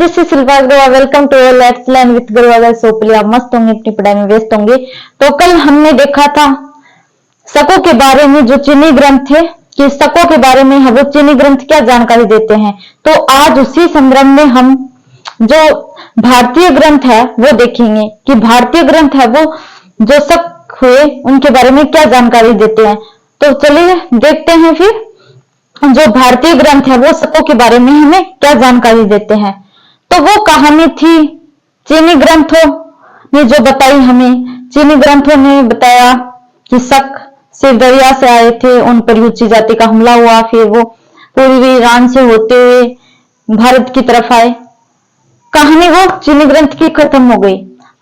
This is Shilpa Agarwal. Welcome to let's learn with गुरुवागल सोपली। आप मस्त होंगे, अपनी पढ़ाई में व्यस्त होंगे। तो कल हमने देखा था शकों के बारे में, जो चीनी ग्रंथ थे कि शकों के बारे में वो चीनी ग्रंथ क्या जानकारी देते हैं। तो आज उसी संदर्भ में हम जो भारतीय ग्रंथ है वो देखेंगे कि भारतीय ग्रंथ है वो जो शक हुए उनके बारे में क्या जानकारी देते हैं। तो चलिए देखते हैं फिर जो भारतीय ग्रंथ है वो शकों के बारे में हमें क्या जानकारी देते हैं। तो वो कहानी थी चीनी ग्रंथों ने जो बताई हमें। चीनी ग्रंथों ने बताया कि शक सिर दरिया से आए थे, उन पर यूची जाति का हमला हुआ, फिर वो पूर्वी ईरान से होते हुए भारत की तरफ आए। कहानी वो चीनी ग्रंथ की खत्म हो गई।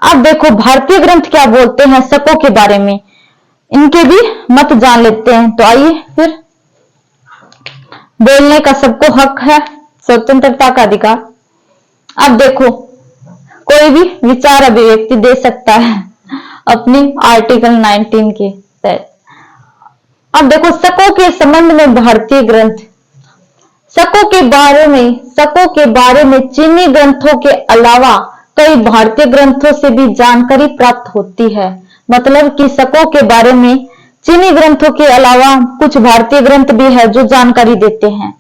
अब देखो भारतीय ग्रंथ क्या बोलते हैं शकों के बारे में, इनके भी मत जान लेते हैं। तो आइए फिर, बोलने का सबको हक है, स्वतंत्रता का अधिकार। अब देखो कोई भी विचार अभिव्यक्ति दे सकता है अपनी आर्टिकल 19 के तहत। अब देखो शकों के संबंध में भारतीय ग्रंथ, शकों के बारे में चीनी ग्रंथों के अलावा कई भारतीय ग्रंथों से भी जानकारी प्राप्त होती है। मतलब कि शकों के बारे में चीनी ग्रंथों के अलावा कुछ भारतीय ग्रंथ भी है जो जानकारी देते हैं।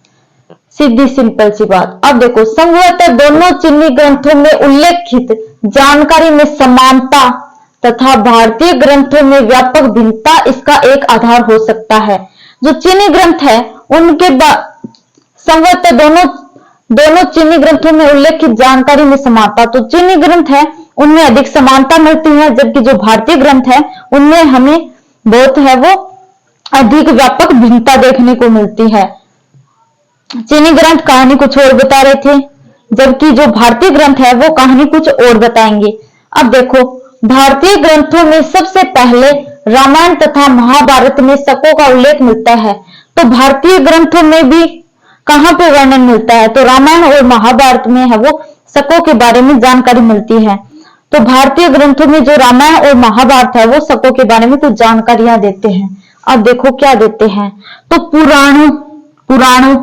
सीधी सिंपल सी बात। अब देखो संभवतः दोनों चीनी ग्रंथों में उल्लेखित जानकारी में समानता तथा भारतीय ग्रंथों में व्यापक भिन्नता इसका एक आधार हो सकता है। जो चीनी ग्रंथ है उनके संभवतः दोनों चीनी ग्रंथों में उल्लेखित जानकारी में समानता, तो चीनी ग्रंथ है उनमें अधिक समानता मिलती है, जबकि जो भारतीय ग्रंथ है उनमें हमें बहुत है वो अधिक व्यापक भिन्नता देखने को मिलती है। चीनी ग्रंथ कहानी कुछ और बता रहे थे, जबकि जो भारतीय ग्रंथ है वो कहानी कुछ और बताएंगे। अब देखो भारतीय ग्रंथों में सबसे पहले रामायण तथा महाभारत में शकों का उल्लेख मिलता है। तो भारतीय ग्रंथों में भी कहां पे वर्णन मिलता है, तो रामायण और महाभारत में है वो शकों के बारे में जानकारी मिलती है। तो भारतीय ग्रंथों में जो रामायण और महाभारत है वो शकों के बारे में कुछ जानकारियां देते हैं। अब देखो क्या देते हैं, तो पुराणों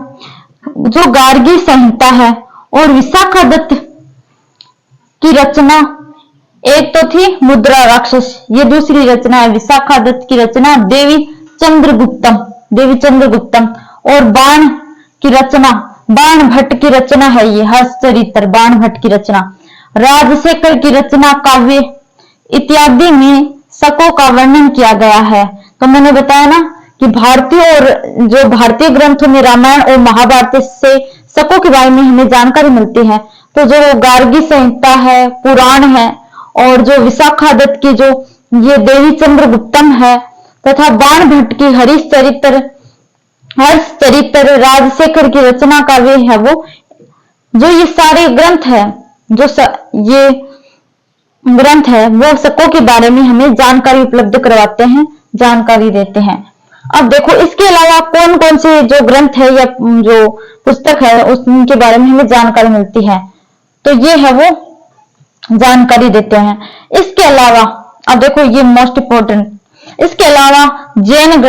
जो गार्गी संहिता है और विशाखा दत्त की रचना, एक तो थी मुद्रा राक्षस, ये दूसरी रचना है विशाखा दत्त की रचना देवी चंद्रगुप्तम, और बाण की रचना बाण भट्ट की रचना है ये हर्षचरित्र, बाण भट्ट की रचना, राजशेखर की रचना काव्य इत्यादि में शकों का वर्णन किया गया है। तो मैंने बताया ना कि भारतीय ग्रंथों में रामायण और महाभारत से शकों के बारे में हमें जानकारी मिलती है। तो जो गार्गी संहिता है, पुराण है, और जो विशाखा दत्त की जो ये देवी चंद्रगुप्तम है, तथा बाण भट्ट की हर्षचरित्र, राजशेखर की रचना काव्य है वो, जो ये सारे ग्रंथ है, ये ग्रंथ है वो शकों के बारे में हमें जानकारी उपलब्ध करवाते हैं, जानकारी देते हैं। अब देखो इसके अलावा कौन कौन से जो ग्रंथ है या जो पुस्तक है उनके बारे में हमें जानकारी मिलती है, तो ये है वो जानकारी देते हैं। इसके अलावा अब देखो ये मोस्ट इंपोर्टेंट, इसके अलावा जैन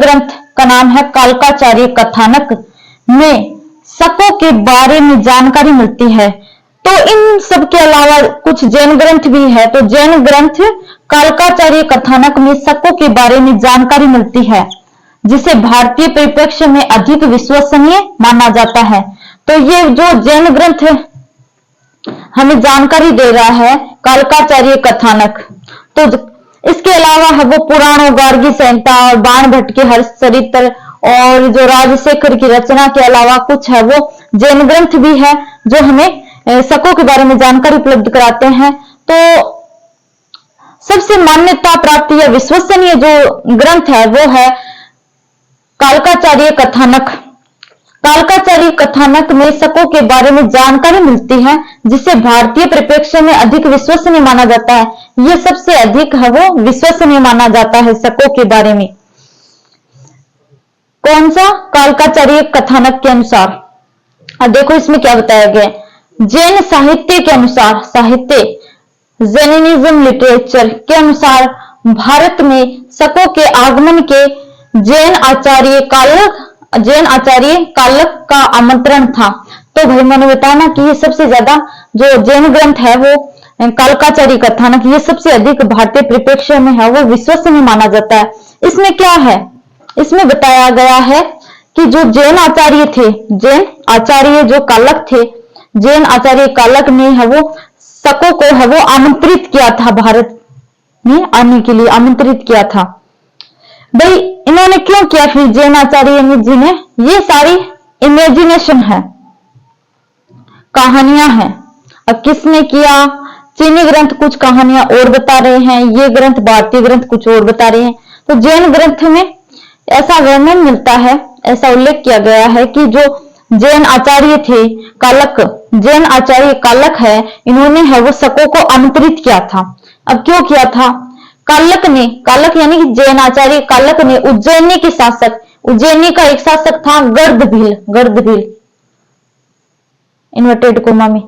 ग्रंथ का नाम है कालकाचार्य कथानक में शकों के बारे में जानकारी मिलती है। तो इन सब के अलावा कुछ जैन ग्रंथ भी है, तो जैन ग्रंथ कालकाचार्य कथानक में शकों के बारे में जानकारी मिलती है, जिसे भारतीय परिप्रेक्ष्य में अधिक विश्वसनीय माना जाता है। तो ये जो जैन ग्रंथ हमें जानकारी दे रहा है कालकाचार्य कथानक। तो इसके अलावा है वो पुराणों, गार्गी संहिता और बाण भट्ट के हर्षचरित्र और जो राजशेखर की रचना के अलावा कुछ है वो जैन ग्रंथ भी है जो हमें शकों के बारे में जानकारी उपलब्ध कराते हैं। तो सबसे मान्यता प्राप्त या विश्वसनीय जो ग्रंथ है वो है कालकाचार्य कथानक। कालकाचार्य कथानक में शकों के बारे में जानकारी मिलती है, जिसे भारतीय परिप्रेक्ष्य में अधिक विश्वसनीय माना जाता है। यह सबसे अधिक है वो विश्वसनीय माना जाता है शकों के बारे में। कौन सा? कालकाचार्य कथानक के अनुसार। अब देखो इसमें क्या बताया गया, जैन साहित्य के अनुसार, जैनिज्म लिटरेचर के अनुसार भारत में शकों के आगमन के जैन आचार्य कालक का आमंत्रण था। तो भाई मैंने बताया ना कि ये सबसे ज्यादा जो जैन ग्रंथ है वो कालकाचार्य कथानक, ये सबसे अधिक भारतीय परिप्रेक्ष्य में है वो विश्वसनीय माना जाता है। इसमें क्या है, इसमें बताया गया है कि जो जैन आचार्य थे, जैन आचार्य जो कालक थे, जैन आचार्य कालक ने है वो शकों को है वो आमंत्रित किया था, भारत में आने के लिए आमंत्रित किया था। भाई इन्होंने क्यों किया फिर जैन आचार्य जी ने? ये सारी इमेजिनेशन है, कहानियां हैं। अब किसने किया? चीनी ग्रंथ कुछ कहानियां और बता रहे हैं, ये ग्रंथ भारतीय ग्रंथ कुछ और बता रहे हैं। तो जैन ग्रंथ में ऐसा वर्णन मिलता है, ऐसा उल्लेख किया गया है कि जो जैन आचार्य थे कालक, जैन आचार्य कालक है, इन्होंने है वो शकों को आमंत्रित किया था। अब क्यों किया था? कालक ने, कालक यानी कि जैन आचार्य कालक ने उज्जैनी के शासक, उज्जैनी का एक शासक था गर्दभील, गर्दभील इन्वर्टेड कोमा में,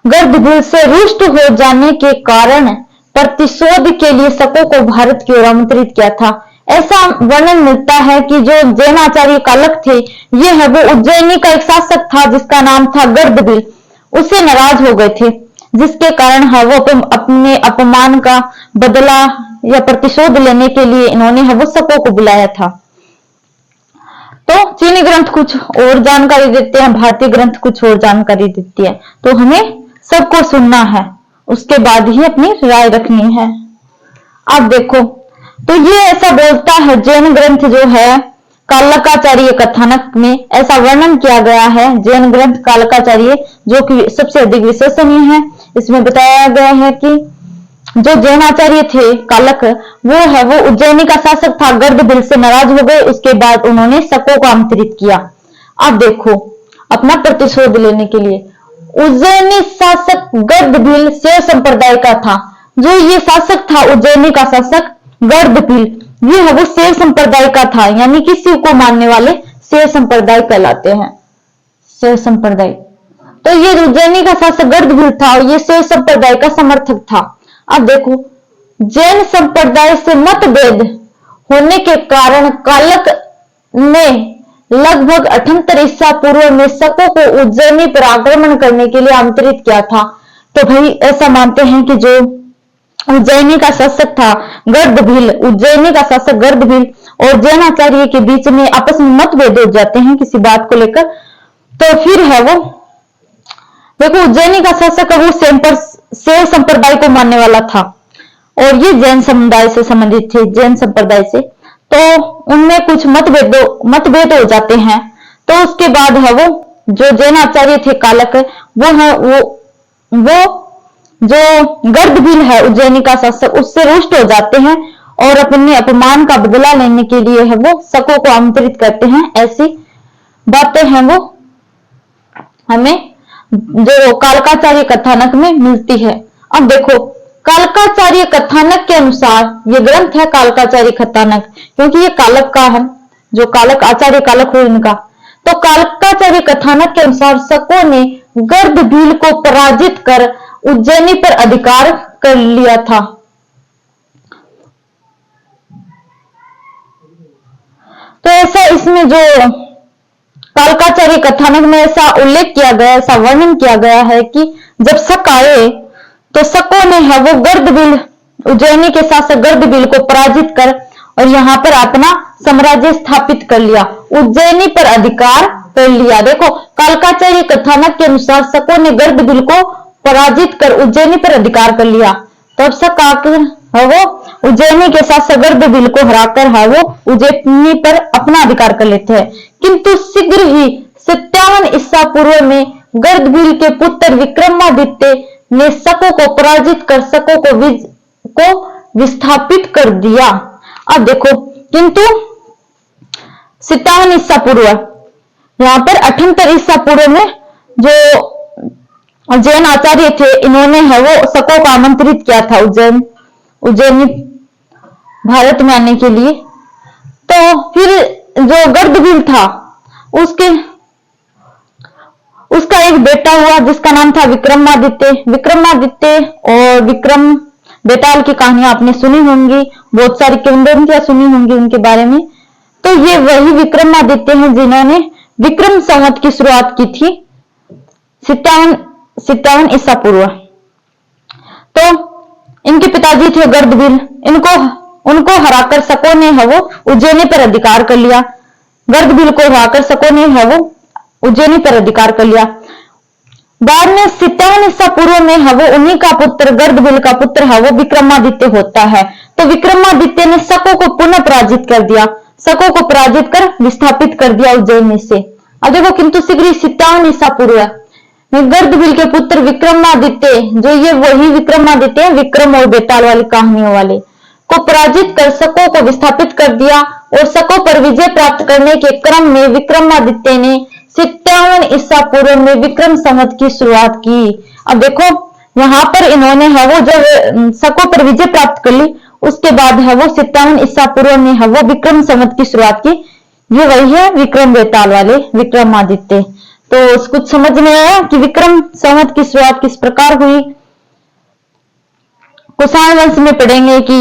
गर्दभील से रुष्ट हो जाने के कारण प्रतिशोध के लिए शकों को भारत की ओर आमंत्रित किया था। ऐसा वर्णन मिलता है कि जो जैन आचार्य कालक थे, ये है वो उज्जैनी का एक शासक था जिसका नाम था गर्दभील, उससे नाराज हो गए थे, जिसके कारण है वो अपने अपमान का बदला या प्रतिशोध लेने के लिए इन्होंने है वो शकों को बुलाया था। तो चीनी ग्रंथ कुछ और जानकारी देते हैं, भारतीय ग्रंथ कुछ और जानकारी देती है, तो हमें सबको सुनना है, उसके बाद ही अपनी राय रखनी है। अब देखो, तो ये ऐसा बोलता है, जैन ग्रंथ जो है कालकाचार्य कथानक में ऐसा वर्णन किया गया है, जैन ग्रंथ कालकाचार्य जो कि सबसे अधिक विश्वसनीय है। इसमें बताया गया है कि जो जैन आचार्य थे कालक, वो है वो उज्जैनी का शासक था, गर्दभील से नाराज हो गए, उसके बाद उन्होंने शकों को आमंत्रित किया। अब देखो, अपना प्रतिशोध लेने के लिए उज्जैनी शासक गर्दभील शैव संप्रदाय का था। जो ये शासक था उज्जैनी का शासक गर्दभील, ये है वो शैव संप्रदाय का था, यानी कि शिव को मानने वाले शैव संप्रदाय कहलाते हैं, शैव संप्रदाय। तो ये उज्जैनी का शासक गर्दभील था और ये शैव संप्रदाय का समर्थक था। अब देखो, जैन संप्रदाय से मतभेद होने के कारण कालक ने लगभग 78 ईसा पूर्व में शकों को उज्जैनी पर आक्रमण करने के लिए आमंत्रित किया था। तो भाई ऐसा मानते हैं कि जो उज्जैनी का शासक था गर्दभील, उज्जैनी का शासक गर्दभील और जैन आचार्य के बीच में आपस में मतभेद हो जाते हैं किसी बात को लेकर। तो फिर है वो देखो, उज्जैनी का शासक वो शैव संप्रदाय को मानने वाला था और ये जैन समुदाय से संबंधित थे, जैन संप्रदाय से। तो उनमें कुछ मतभेद हो जाते हैं। तो उसके बाद है वो जो जैन आचार्य थे कालक, वो है वो जो गर्दभील है उज्जैनी का शासक, उससे रुष्ट हो जाते हैं और अपने अपमान का बदला लेने के लिए है वो शकों को आमंत्रित करते हैं। ऐसी बातें हैं वो हमें जो कालकाचार्य कथानक में मिलती है। अब देखो, कालकाचार्य कथानक के अनुसार ये ग्रंथ है कालकाचार्य कथानक, क्योंकि ये कालक का है, जो कालक आचार्य कालक हो इनका। तो कालकाचार्य कथानक के अनुसार शकों ने गर्दभील को पराजित कर उज्जैनी पर अधिकार कर लिया था। तो ऐसा इसमें जो कालकाचार्य कथानक में ऐसा उल्लेख किया गया, ऐसा वर्णन किया गया है कि जब शक आए तो शकों ने है वो गर्दभील, उज्जैनी के शासक गर्दभील को पराजित कर और यहाँ पर अपना साम्राज्य स्थापित कर लिया, उज्जैनी पर अधिकार कर लिया। देखो, कालकाचार्य कथानक के अनुसार शकों ने गर्दभील को पराजित कर उज्जैनी पर अधिकार कर लिया। तब शक आकर है वो उज्जैनी के शासक गर्दभील को हराकर है वो उज्जैनी पर अपना अधिकार कर लेते हैं। किंतु शीघ्र ही 57 ईसा पूर्व में गर्दभील के पुत्र विक्रमादित्य ने शकों को पराजित कर शकों को विस्थापित कर दिया। अब देखो, किंतु 57 ईसा पूर्व, यहाँ पर 78 ईसा पूर्व में जो जैन आचार्य थे, इन्होंने है वो शकों को आमंत्रित किया था उज्जैनी भारत में आने के लिए। तो फिर जो गर्दभील था उसका एक बेटा हुआ जिसका नाम था विक्रमादित्य। विक्रमादित्य और विक्रम बेताल की कहानियां आपने सुनी होंगी, बहुत सारी किंवदंतियां सुनी होंगी उनके बारे में। तो ये वही विक्रमादित्य हैं जिन्होंने विक्रम संवत की शुरुआत की थी। 57 ईसा पूर्व। तो इनके पिताजी थे गर्दबिल, उनको हराकर शकों ने है वो उज्जैनी पर अधिकार कर लिया। गर्दबिल को हराकर शकों ने है वो उज्जैनी पर अधिकार कर लिया। बाद में 57 ईसा पूर्व में है वो उन्हीं का पुत्र गर्दबिल का पुत्र है वो विक्रमादित्य होता है। तो विक्रमादित्य ने शकों को पुनः पराजित कर दिया, शकों को पराजित कर विस्थापित कर दिया उज्जैनी से। अब देखो किंतु शीघ्र 57 ईसा पूर्व में गर्दबिल के पुत्र विक्रमादित्य, जो ये वही विक्रमादित्य विक्रम और बेताल वाली कहानियों वाले, को पराजित कर शकों को विस्थापित कर दिया और शकों पर विजय प्राप्त करने के क्रम में विक्रमादित्य ने 57 ईसा पूर्व में विक्रम संवत की शुरुआत की। अब देखो यहाँ पर इन्होंने है वो जब शकों पर विजय प्राप्त कर ली, उसके बाद है वो 57 ईसा पूर्व में है वो विक्रम संवत की शुरुआत की। ये वही है विक्रम बेताल वाले विक्रमादित्य। तो कुछ समझ में आया कि विक्रम संवत की शुरुआत किस प्रकार हुई। कुषाण वंश में पढ़ेंगे कि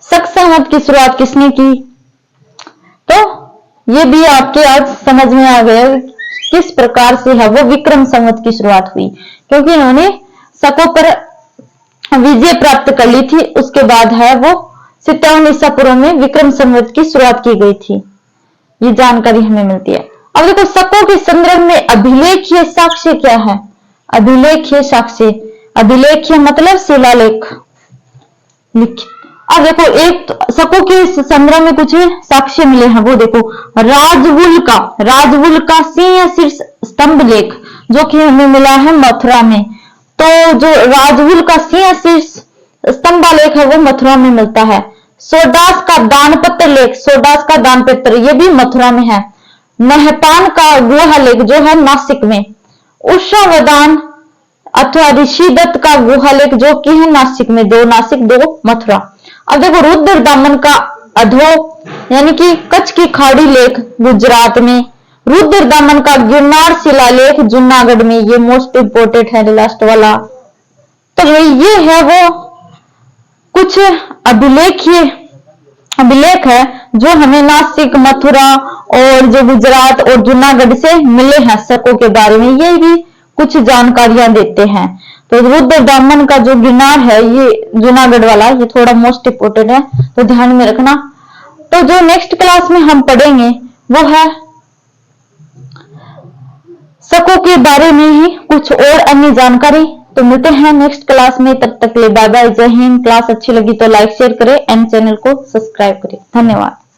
शक संवत की शुरुआत किसने की। तो ये भी आपके आज समझ में आ गया किस प्रकार से है वो विक्रम संवत की शुरुआत हुई, क्योंकि इन्होंने शकों पर विजय प्राप्त कर ली थी। उसके बाद है वो 57 ईसा पूर्व में विक्रम संवत की शुरुआत की गई थी। ये जानकारी हमें मिलती है। अब देखो शकों के संदर्भ में अभिलेखीय साक्ष्य क्या है। अभिलेखीय साक्ष्य, अभिलेखीय मतलब शिलालेख लिखित। अब देखो एक शकों के संदर्भ में कुछ साक्ष्य मिले हैं, वो देखो राजवुल का सिंह शीर्ष स्तंभ लेख जो कि हमें मिला है मथुरा में। तो जो राजवुल का सिंह शीर्ष स्तंभ लेख है वो मथुरा में मिलता है। सोडास का दानपत्र लेख, सोडास का दानपत्र ये भी मथुरा में है। नहपान का गुहा लेख जो है नासिक में। उषावदान अथवा ऋषिदत्त का गुहा लेख जो कि है नासिक में, 2 नासिक 2 मथुरा। अब देखो रुद्र दामन का अधो यानी कि कच्छ की खाड़ी लेख गुजरात में। रुद्र दामन का गिरनार शिलालेख जूनागढ़ में। ये मोस्ट इंपोर्टेंट है लास्ट वाला। तो ये है वो कुछ अभिलेख है जो हमें नासिक, मथुरा और जो गुजरात और जूनागढ़ से मिले हैं शकों के बारे में। ये भी कुछ जानकारियां देते हैं। तो रुद्र दामन का जो गिरनार है ये जूनागढ़ वाला, ये थोड़ा मोस्ट इंपोर्टेंट है तो ध्यान में रखना। तो जो नेक्स्ट क्लास में हम पढ़ेंगे वो है शकों के बारे में ही कुछ और अन्य जानकारी। तो मिलते हैं नेक्स्ट क्लास में, तब तक ले बाय बाय, जय हिंद। क्लास अच्छी लगी तो लाइक शेयर करें एंड चैनल को सब्सक्राइब करें। धन्यवाद।